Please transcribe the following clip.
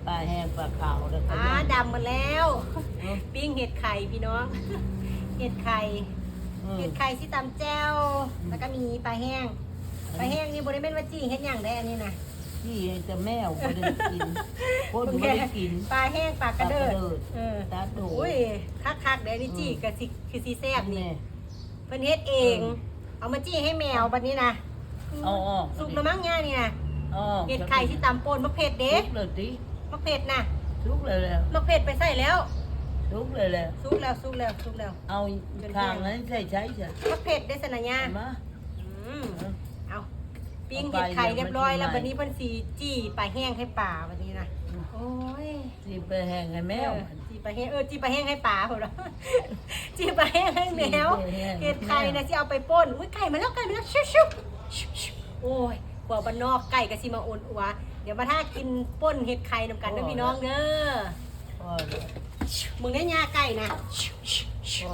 ปลาแห้งปลาขาวแล้วก็ ดำหมดแล้วปิ้งเห็ดไข่พี่น้องเห็ดไข่ที่ตำแจ่วแล้วก็มีปลาแห้งนี่บริเวณว่าจี้เห็ดอย่างได้อันนี้นะ ที่จะแมวไม่ได้กินคนไม่ได้กิน ปลาแห้งปลากระเดิด ตาโด อุ้ยคักๆเดี๋ยวนี้จี้กับคือซีแซ่บนี่ นี่ เพิ่นเฮ็ดเอง เอามาจี้ให้แมวบัดนี้นะ อ๋อ สุกแล้วมั้งง่ายนี่นะ อ๋อ เห็ดไข่ที่ตำป่นมะเผ็ดเด้ ทุกเลยดิ มะเผ็ดนะ ทุกเลยแล้ว มะเผ็ดไปใส่แล้ว ทุกเลยแล้ว สุกแล้ว เอาข้างนั้นใส่ใช้จ้ะ มะเผ็ดได้สนะญา มา เอาปิ้งเห็ดไข่เรียบร้อยแล้ววันนี้เพิ่นสีจี้ปลาแห้งให้ป่าวันนี้นะโอ้ย ที่ไปแห้งให้แมว จี้ปลาแห้งจี้ปลาแห้งให้ป่าเหรอ จี้ปลาแห้งให้แมวเห็ดไข่นะที่เอาไปป่นอุ้ยไก่มาแล้วชุบโอ้ยกว่าบ้านนอกไก่ก็สิมาโอนอัวเดี๋ยวมาถ้ากินป่นเห็ดไข่นำกันนะพี่น้องเด้อ พอแล้ว มึงได้ยาไก่นะ